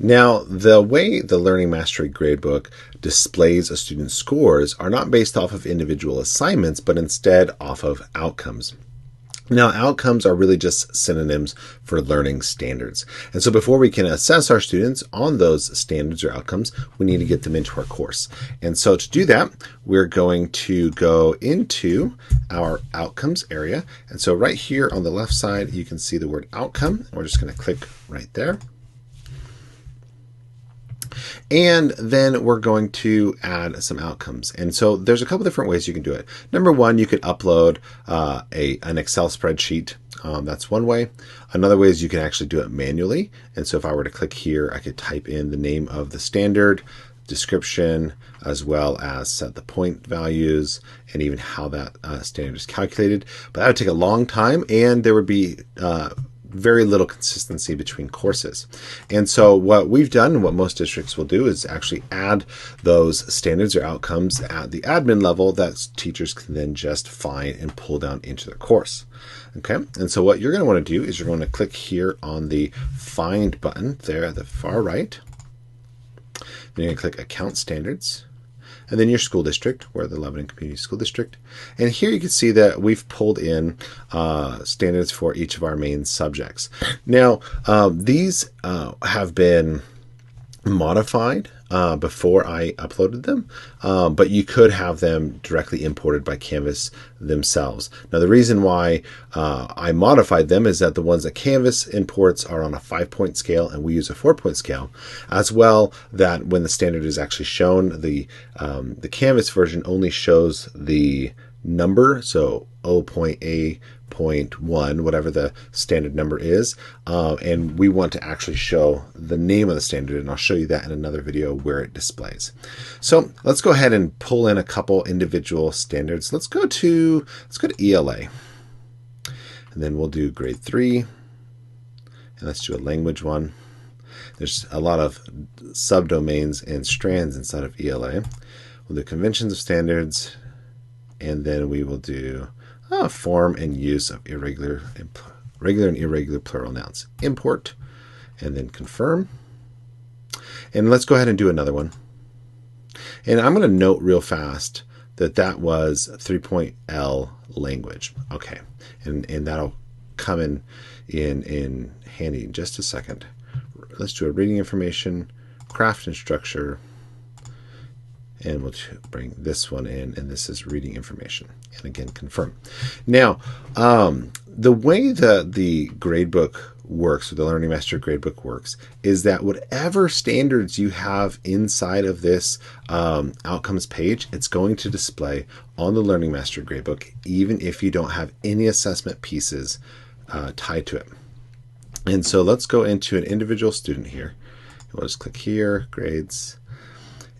Now, the way the Learning Mastery Gradebook displays a student's scores are not based off of individual assignments, but instead off of outcomes. Now, outcomes are really just synonyms for learning standards. And so before we can assess our students on those standards or outcomes, we need to get them into our course. And so to do that, we're going to go into our outcomes area. And so right here on the left side, you can see the word outcome. We're just going to click right there. And then we're going to add some outcomes. And so there's a couple different ways you can do it. Number one, you could upload an Excel spreadsheet. That's one way. Another way is you can actually do it manually. And so if I were to click here, I could type in the name of the standard, description, as well as set the point values and even how that standard is calculated. But that would take a long time, and there would be very little consistency between courses. And so what we've done, and what most districts will do, is actually add those standards or outcomes at the admin level that teachers can then just find and pull down into their course. Okay, and so what you're going to want to do is you're going to click here on the Find button there at the far right. Then you're going to click Account Standards, and then your school district, where the Lebanon Community School District. And here you can see that we've pulled in standards for each of our main subjects. Now, these have been modified before I uploaded them, but you could have them directly imported by Canvas themselves. Now, the reason why I modified them is that the ones that Canvas imports are on a 5-point scale, and we use a 4-point scale, as well that when the standard is actually shown, the Canvas version only shows the number, so 0.A.1, whatever the standard number is, and we want to actually show the name of the standard, and I'll show you that in another video where it displays. So let's go ahead and pull in a couple individual standards. Let's go to ELA, and then we'll do grade 3, and let's do a language one. There's a lot of subdomains and strands inside of ELA. We'll do conventions of standards, and then we will do form and use of regular and irregular plural nouns. Import, and then confirm. And let's go ahead and do another one. And I'm going to note real fast that that was 3.L language. Okay, and that'll come in handy in just a second. Let's do a reading information, craft and structure, and we'll bring this one in, and this is reading information. And again, confirm. Now, the way that the gradebook works, or the Learning Mastery Gradebook works, is that whatever standards you have inside of this outcomes page, it's going to display on the Learning Mastery Gradebook, even if you don't have any assessment pieces tied to it. And so let's go into an individual student here. We'll just click here, grades,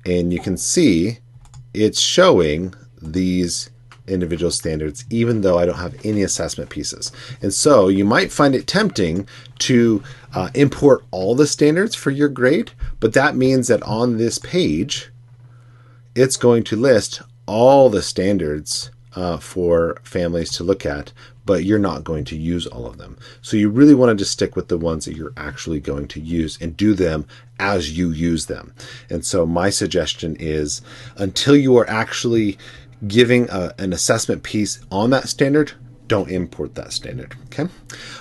and you can see it's showing these individual standards even though I don't have any assessment pieces. And so you might find it tempting to import all the standards for your grade, but that means that on this page it's going to list all the standards for families to look at, but you're not going to use all of them. So you really want to just stick with the ones that you're actually going to use and do them as you use them. And so my suggestion is, until you are actually giving an assessment piece on that standard, don't import that standard. Okay,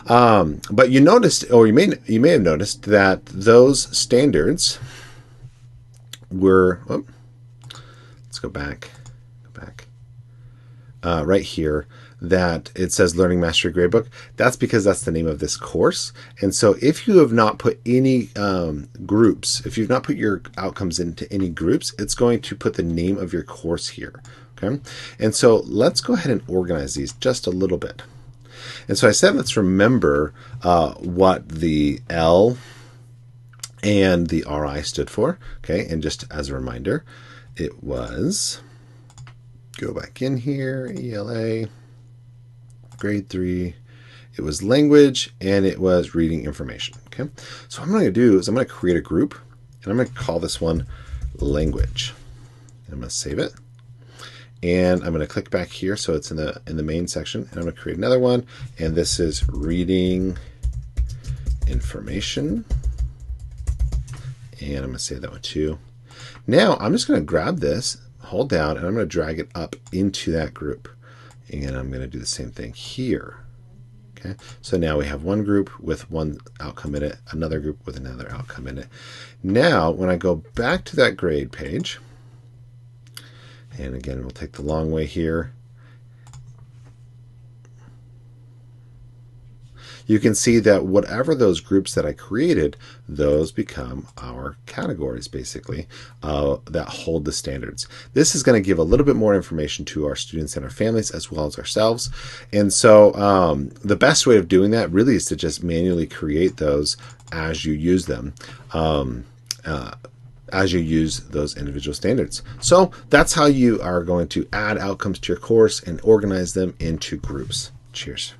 but you noticed, or you may have noticed, that those standards were. Let's go back. Right here, that it says Learning Mastery Gradebook. That's because that's the name of this course. And so if you have not put any groups, if you've not put your outcomes into any groups, it's going to put the name of your course here. Okay, and so let's go ahead and organize these just a little bit. And so I said, let's remember what the L and the RI stood for. Okay, and just as a reminder, it was, go back in here, ELA, grade 3, it was language, and it was reading information. Okay, so what I'm going to do is I'm going to create a group, and I'm going to call this one language. I'm going to save it, and I'm going to click back here so it's in the main section, and I'm going to create another one, and this is reading information. And I'm going to save that one too. Now I'm just going to grab this, hold down, and I'm going to drag it up into that group. And I'm going to do the same thing here. Okay, so now we have one group with one outcome in it, another group with another outcome in it. Now, when I go back to that grade page, and again, we'll take the long way here, you can see that whatever those groups that I created, those become our categories, basically, that hold the standards. This is going to give a little bit more information to our students and our families as well as ourselves. And so the best way of doing that really is to just manually create those as you use them. As you use those individual standards. So that's how you are going to add outcomes to your course and organize them into groups. Cheers.